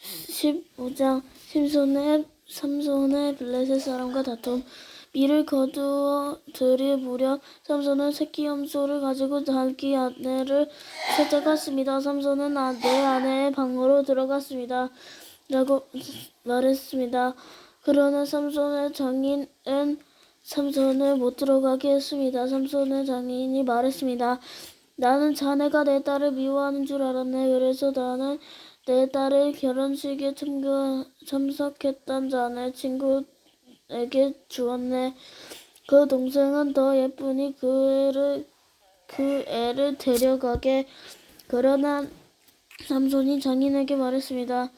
15장 삼손의 블레셋 사람과 다툼. 밀을 거두어 들일 무렵 삼손은 새끼 염소를 가지고 자기 아내를 찾아갔습니다. 삼손은 내 아내의 방으로 들어갔습니다 라고 말했습니다. 그러나 삼손의 장인은 삼손을 못 들어가게 했습니다. 삼손의 장인이 말했습니다. 나는 자네가 내 딸을 미워하는 줄 알았네. 그래서 나는 내 딸의 결혼식에 참석했던 자네 친구에게 주었네. 그 동생은 더 예쁘니 그 애를 데려가게. 그러나 삼손이 장인에게 말했습니다.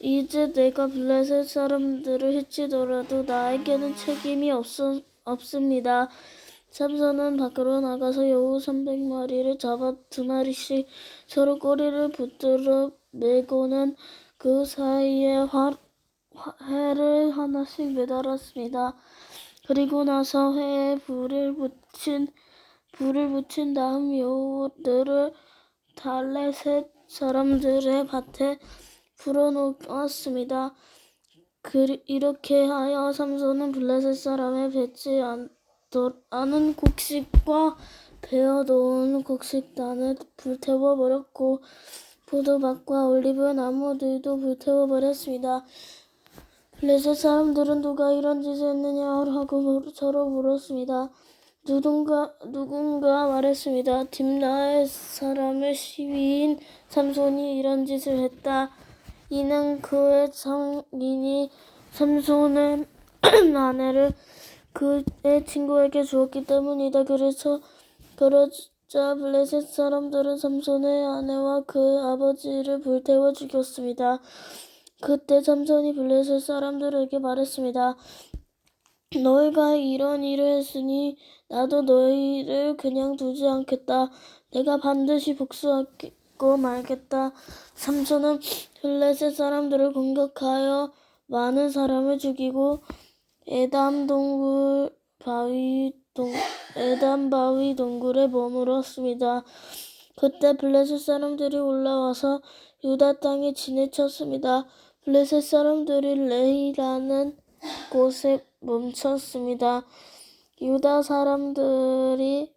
이제 내가 블레셋 사람들을 해치더라도 나에게는 책임이 없습니다. 삼손은 밖으로 나가서 여우 300마리를 잡아 2마리씩 서로 꼬리를 붙들어 매고는 그 사이에 회를 하나씩 매달았습니다. 그리고 나서 회에 불을 붙인 다음 여우들을 블레셋 사람들의 밭에 풀어놓았습니다. 이렇게 하여 삼손은 블레셋 사람의 배지 않은 곡식과 베어놓은 곡식단을 불태워버렸고 포도밭과 올리브 나무들도 불태워버렸습니다. 블레셋 사람들은 누가 이런 짓을 했느냐 하고 서로 물었습니다. 누군가 말했습니다. 딥나의 사람의 시위인 삼손이 이런 짓을 했다. 이는 그의 장인이 삼손의 아내를 그의 친구에게 주었기 때문이다. 그러자 블레셋 사람들은 삼손의 아내와 그 아버지를 불태워 죽였습니다. 그때 삼손이 블레셋 사람들에게 말했습니다. 너희가 이런 일을 했으니 나도 너희를 그냥 두지 않겠다. 내가 반드시 복수하고 말겠다. 삼손은 블레셋 사람들을 공격하여 많은 사람을 죽이고 에담 바위 동굴에 머물었습니다. 그때 블레셋 사람들이 올라와서 유다 땅에 진을 쳤습니다. 블레셋 사람들이 레히라는 곳에 멈췄습니다. 유다 사람들이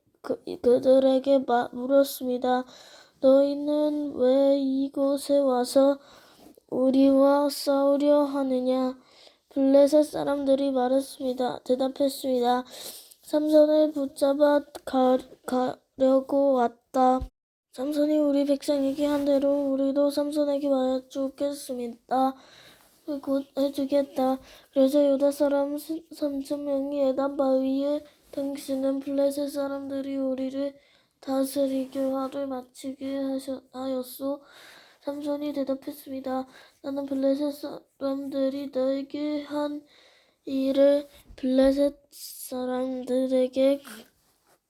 그들에게 물었습니다. 너희는 왜 이곳에 와서 우리와 싸우려 하느냐? 블레셋 사람들이 대답했습니다. 삼손을 붙잡아 가려고 왔다. 삼손이 우리 백성에게 한 대로 우리도 삼손에게 맞아주겠습니다. 곧 해주겠다. 그래서 유다 사람 3,000명이 에담 바위에 당신은 블레셋 사람들이 우리를 다스리게 화를 마치게 하였소. 삼손이 대답했습니다. 나는 블레셋 사람들이 너에게 한 일을 블레셋 사람들에게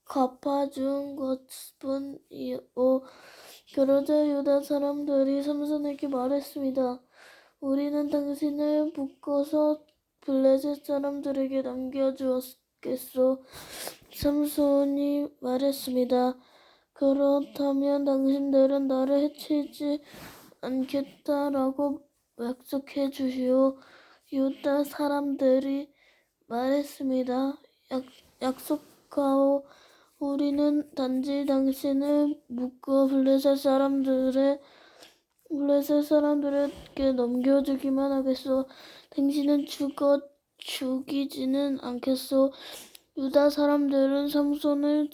갚아준 것뿐이오. 그러자 유다 사람들이 삼손에게 말했습니다. 우리는 당신을 묶어서 블레셋 사람들에게 넘겨주었겠소. 삼손이 말했습니다. 그렇다면 당신들은 나를 해치지 않겠다라고 약속해 주시오. 유다 사람들이 말했습니다. 약속하오. 우리는 단지 당신을 묶어 블레셋 사람들에게 넘겨주기만 하겠소. 당신은 죽이지는 않겠소. 유다 사람들은 삼손을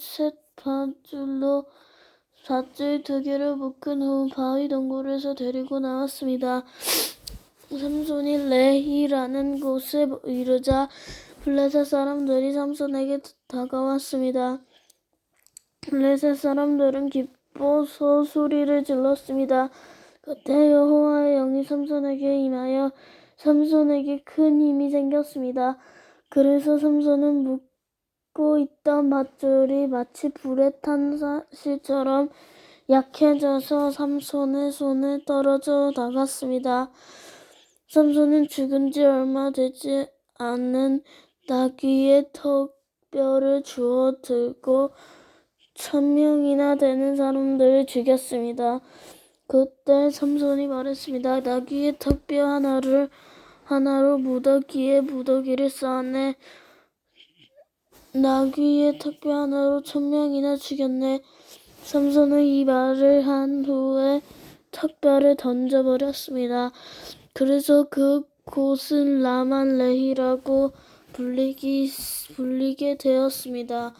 밧줄 2개를 묶은 후 바위 동굴에서 데리고 나왔습니다. 삼손이 레히라는 곳에 이르자 블레셋 사람들이 삼손에게 다가왔습니다. 블레셋 사람들은 기뻐서 소리를 질렀습니다. 그때 여호와의 영이 삼손에게 임하여 삼손에게 큰 힘이 생겼습니다. 그래서 삼손은 묶고 있던 밧줄이 마치 불에 탄 실처럼 약해져서 삼손의 손에 떨어져 나갔습니다. 삼손은 죽은 지 얼마 되지 않은 나귀의 턱뼈를 주워 들고 1,000명이나 되는 사람들을 죽였습니다. 그때 삼손이 말했습니다. 나귀의 턱뼈 하나로 무더기를 쌓았네. 나귀의 턱뼈 하나로 1000명이나 죽였네. 삼손은 이 말을 한 후에 턱뼈를 던져버렸습니다. 그래서 그 곳은 라만레히라고 불리게 되었습니다.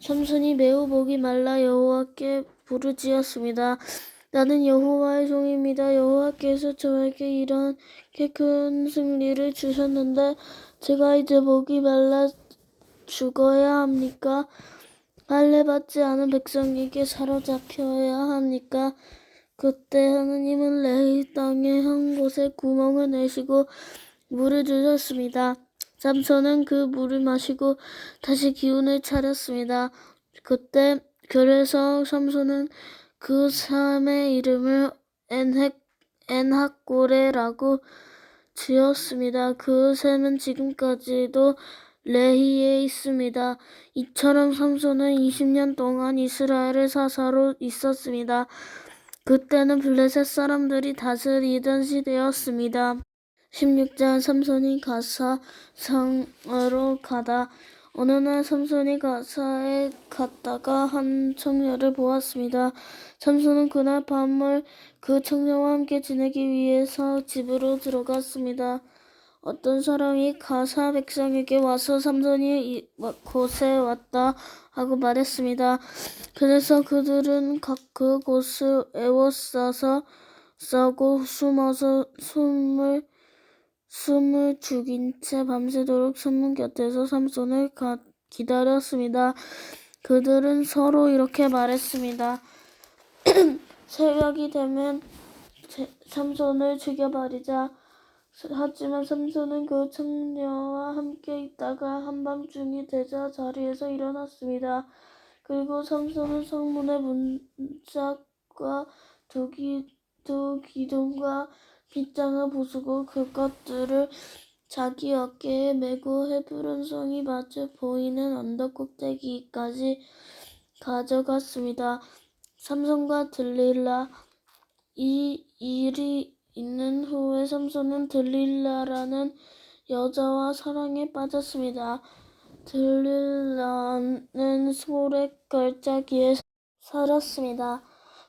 삼손이 매우 목이 말라 여호와께 부르짖었습니다. 나는 여호와의 종입니다. 여호와께서 저에게 이렇게 큰 승리를 주셨는데 제가 이제 목이 말라 죽어야 합니까? 할례받지 않은 백성에게 사로잡혀야 합니까? 그때 하느님은 레히 땅의 한 곳에 구멍을 내시고 물을 주셨습니다. 삼손은 그 물을 마시고 다시 기운을 차렸습니다. 그래서 삼손은 그 삶의 이름을 엔학고레라고 지었습니다. 그 샘은 지금까지도 레히에 있습니다. 이처럼 삼손은 20년 동안 이스라엘의 사사로 있었습니다. 그때는 블레셋 사람들이 다스리던 시대였습니다. 16장 삼손이 가사 성으로 가다. 어느 날 삼손이 가사에 갔다가 한 청년을 보았습니다. 삼손은 그날 밤을 그 청년과 함께 지내기 위해서 집으로 들어갔습니다. 어떤 사람이 가사 백성에게 와서 삼손이 곳에 왔다 하고 말했습니다. 그래서 그들은 각 그곳을 싸고 숨어서 숨을 죽인 채 밤새도록 성문 곁에서 삼손을 기다렸습니다. 그들은 서로 이렇게 말했습니다. 새벽이 되면 삼손을 죽여버리자. 하지만 삼손은 그 청녀와 함께 있다가 한밤중이 되자 자리에서 일어났습니다. 그리고 삼손은 성문의 문짝과 두 기둥과 빗장을 부수고 그것들을 자기 어깨에 메고 헤브론 성이 마주 보이는 언덕 꼭대기까지 가져갔습니다. 삼손과 들릴라. 이 일이 있는 후에 삼손은 들릴라라는 여자와 사랑에 빠졌습니다. 들릴라는 소래 걸작기에 살았습니다.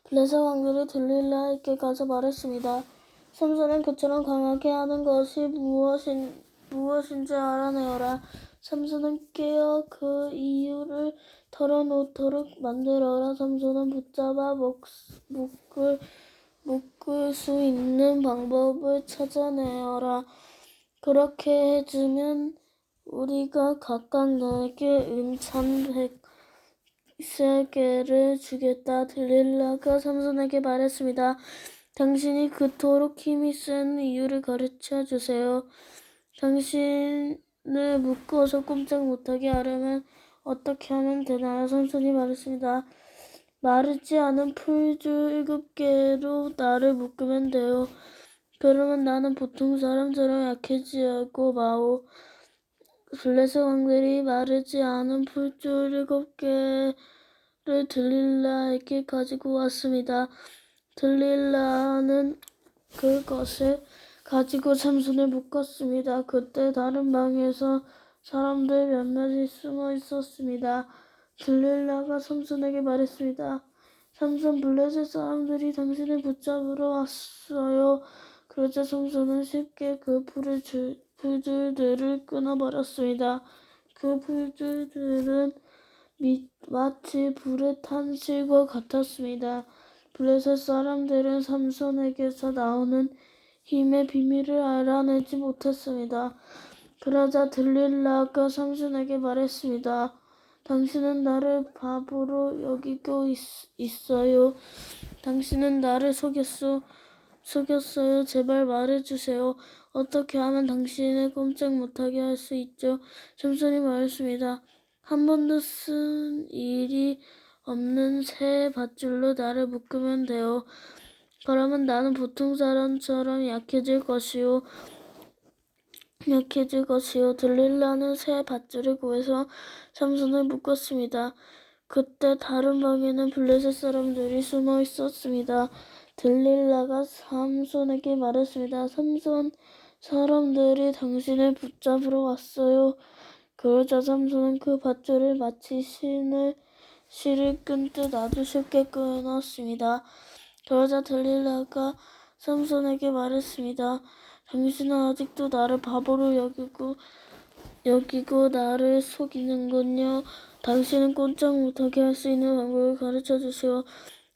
블레셋 왕들이 들릴라에게 가서 말했습니다. 삼손은 그처럼 강하게 하는 것이 무엇인지 알아내어라. 삼손은 깨어 그 이유를 털어놓도록 만들어라. 삼손은 붙잡아 묶을 수 있는 방법을 찾아내어라. 그렇게 해주면 우리가 각각 너에게 은참 100세겔을 주겠다. 들릴라가 삼손에게 말했습니다. 당신이 그토록 힘이 센 이유를 가르쳐 주세요. 당신을 묶어서 꼼짝 못하게 하려면 어떻게 하면 되나요? 삼손이 말했습니다. 마르지 않은 풀줄 7개로 나를 묶으면 돼요. 그러면 나는 보통 사람처럼 약해지고 마오. 블레셋 왕들이 마르지 않은 풀줄 7개를 들릴라에게 가지고 왔습니다. 들릴라는 그것을 가지고 삼손을 묶었습니다. 그때 다른 방에서 사람들 몇몇이 숨어 있었습니다. 들릴라가 삼손에게 말했습니다. 삼손, 블레셋 사람들이 당신을 붙잡으러 왔어요. 그러자 삼손은 쉽게 그 풀줄들을 끊어버렸습니다. 그 풀줄들은 마치 불에 탄 실과 같았습니다. 블레셋 사람들은 삼손에게서 나오는 힘의 비밀을 알아내지 못했습니다. 그러자 들릴라가 삼손에게 말했습니다. 당신은 나를 바보로 여기고 있어요. 당신은 나를 속였어요. 제발 말해주세요. 어떻게 하면 당신을 꼼짝 못하게 할 수 있죠? 삼손이 말했습니다. 한 번도 쓴 일이 없는 새 밧줄로 나를 묶으면 돼요. 그러면 나는 보통 사람처럼 약해질 것이요. 들릴라는 새 밧줄을 구해서 삼손을 묶었습니다. 그때 다른 방에는 블레셋 사람들이 숨어 있었습니다. 들릴라가 삼손에게 말했습니다. 삼손, 사람들이 당신을 붙잡으러 왔어요. 그러자 삼손은 그 밧줄을 마치 실을 끈듯 아주 쉽게 끊었습니다. 그러자 들릴라가 삼손에게 말했습니다. 당신은 아직도 나를 바보로 여기고 나를 속이는군요. 당신은 꼼짝 못하게 할 수 있는 방법을 가르쳐 주시오.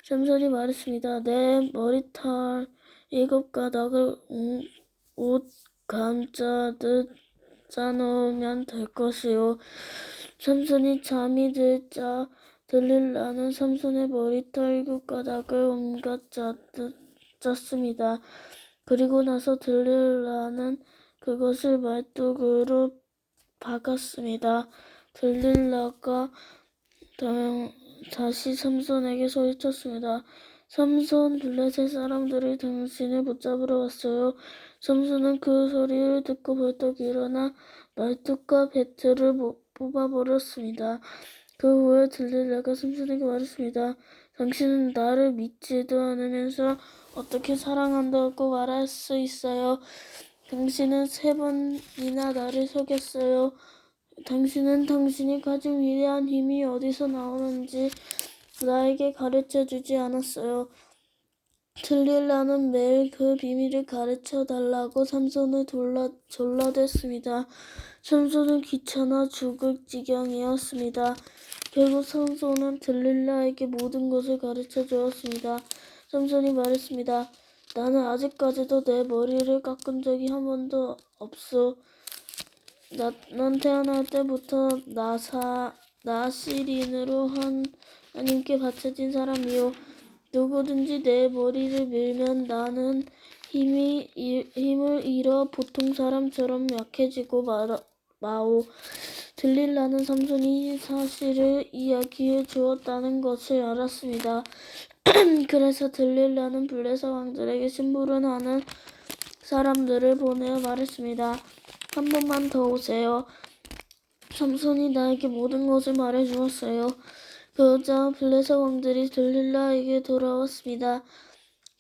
삼손이 말했습니다. 내 머리털 7가닥을 옷 감자듯 짜놓으면 될 것이요. 삼손이 잠이 들자 들릴라는 삼손의 머리털 7가닥을 온갖 짰습니다. 그리고 나서 들릴라는 그것을 말뚝으로 박았습니다. 들릴라가 다시 삼손에게 소리쳤습니다. 삼손, 블레셋 사람들이 당신을 붙잡으러 왔어요. 삼손은 그 소리를 듣고 벌떡 일어나 말뚝과 배틀을 뽑아버렸습니다. 그 후에 들릴라가 삼손에게 말했습니다. 당신은 나를 믿지도 않으면서 어떻게 사랑한다고 말할 수 있어요? 당신은 3번이나 나를 속였어요. 당신은 당신이 가진 위대한 힘이 어디서 나오는지 나에게 가르쳐주지 않았어요. 들릴라는 매일 그 비밀을 가르쳐 달라고 삼손을 졸라댔습니다. 삼손은 귀찮아 죽을 지경이었습니다. 결국 삼손은 들릴라에게 모든 것을 가르쳐 주었습니다. 삼손이 말했습니다. 나는 아직까지도 내 머리를 깎은 적이 한 번도 없어. 난 태어날 때부터 나시린으로 하나님께 바쳐진 사람이요. 누구든지 내 머리를 밀면 나는 힘을 잃어 보통 사람처럼 약해지고 마오. 들릴라는 삼손이 사실을 이야기해 주었다는 것을 알았습니다. 그래서 들릴라는 블레셋 왕들에게 심부름하는 사람들을 보내어 말했습니다. 한 번만 더 오세요. 삼손이 나에게 모든 것을 말해주었어요. 그러자 블레셋 왕들이 들릴라에게 돌아왔습니다.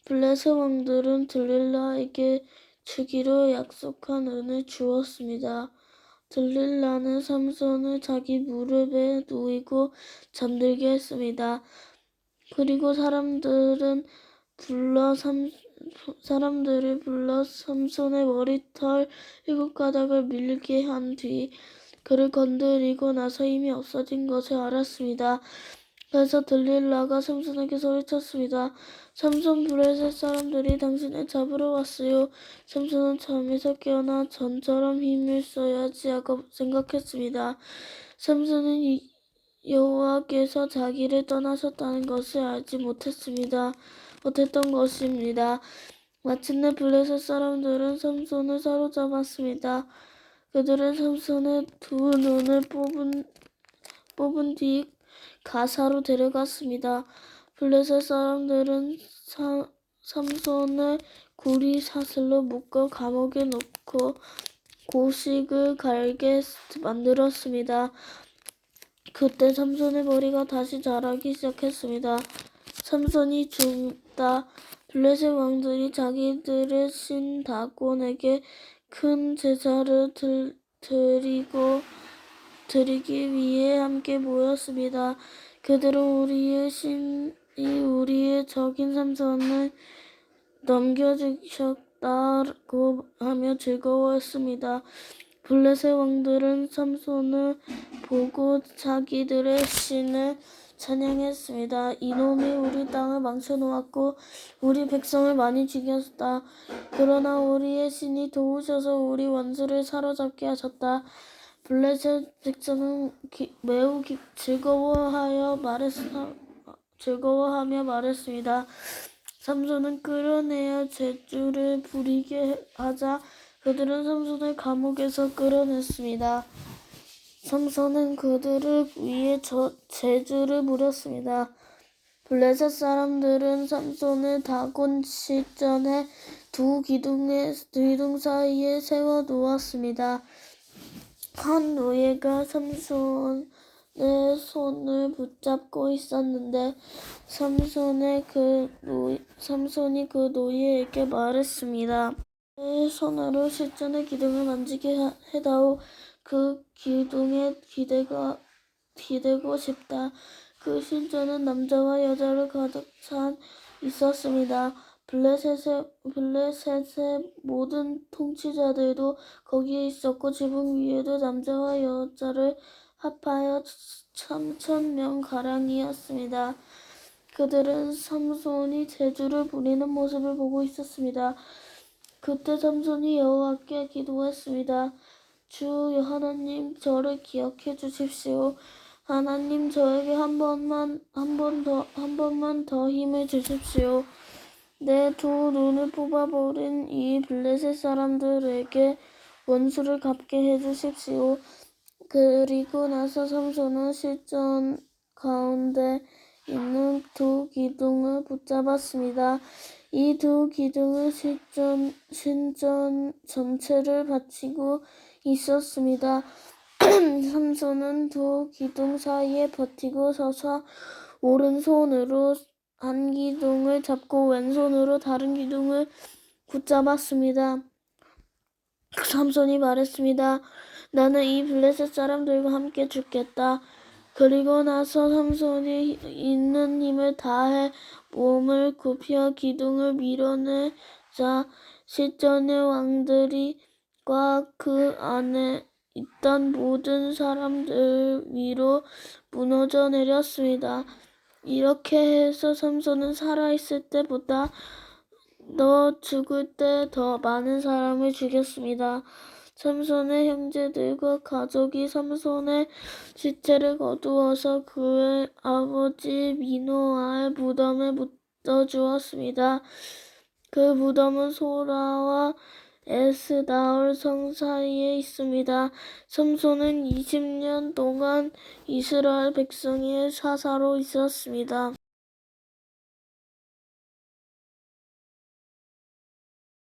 블레셋 왕들은 들릴라에게 주기로 약속한 은을 주었습니다. 들릴라는 삼손을 자기 무릎에 누이고 잠들게 했습니다. 그리고 사람들을 불러 삼손의 머리털 7가닥을 밀게 한 뒤 그를 건드리고 나서 힘이 없어진 것을 알았습니다. 그래서 들릴라가 삼손에게 소리쳤습니다. 삼손, 블레셋 사람들이 당신을 잡으러 왔어요. 삼손은 잠에서 깨어나 전처럼 힘을 써야지 하고 생각했습니다. 삼손은 여호와께서 자기를 떠나셨다는 것을 알지 못했던 것입니다. 마침내 블레셋 사람들은 삼손을 사로잡았습니다. 그들은 삼손의 2눈을 뽑은 뒤 가사로 데려갔습니다. 블레셋 사람들은 삼손을 구리 사슬로 묶어 감옥에 넣고 고식을 갈게 만들었습니다. 그때 삼손의 머리가 다시 자라기 시작했습니다. 삼손이 죽다 블레셋 왕들이 자기들의 신 다곤에게 큰 제사를 드리기 위해 함께 모였습니다. 그들은 우리의 신이 우리의 적인 삼손을 넘겨주셨다고 하며 즐거워했습니다. 블레셋 왕들은 삼손을 보고 자기들의 신을 찬양했습니다. 이놈이 우리 땅을 망쳐놓았고 우리 백성을 많이 죽였다. 그러나 우리의 신이 도우셔서 우리 원수를 사로잡게 하셨다. 블레셋 백성은 매우 즐거워하며 말했습니다. 삼손은 끌어내어 제주를 부리게 하자 그들은 삼손을 감옥에서 끌어냈습니다. 삼손은 그들을 위해 제주를 부렸습니다. 블레셋 사람들은 삼손을 다곤 실전에 2기둥 사이에 세워 놓았습니다. 한 노예가 삼손을 내 손을 붙잡고 있었는데 삼손이 그 노예에게 말했습니다. 내 손으로 실전의 기둥을 만지게 해다오. 그 기둥에 기대고 싶다. 그 실전은 남자와 여자로 가득 찬 있었습니다. 블레셋의 모든 통치자들도 거기에 있었고 지붕 위에도 남자와 여자를 합하여 3,000명 가량이었습니다. 그들은 삼손이 재주를 부리는 모습을 보고 있었습니다. 그때 삼손이 여호와께 기도했습니다. 주 하나님, 저를 기억해 주십시오. 하나님, 저에게 한 번만 더 힘을 주십시오. 내 두 눈을 뽑아버린 이 블레셋 사람들에게 원수를 갚게 해주십시오. 그리고 나서 삼손은 실전 가운데 있는 두 기둥을 붙잡았습니다. 이 두 기둥은 신전 전체를 받치고 있었습니다. 삼손은 두 기둥 사이에 버티고 서서 오른손으로 한 기둥을 잡고 왼손으로 다른 기둥을 붙잡았습니다. 삼손이 말했습니다. 나는 이 블레셋 사람들과 함께 죽겠다. 그리고 나서 삼손이 있는 힘을 다해 몸을 굽혀 기둥을 밀어내자 실전의 왕들과 그 안에 있던 모든 사람들 위로 무너져 내렸습니다. 이렇게 해서 삼손은 살아있을 때보다 죽을 때 더 많은 사람을 죽였습니다. 삼손의 형제들과 가족이 삼손의 시체를 거두어서 그의 아버지 미노아의 무덤에 묻어주었습니다. 그 무덤은 소라와 에스다올 성 사이에 있습니다. 삼손은 20년 동안 이스라엘 백성의 사사로 있었습니다.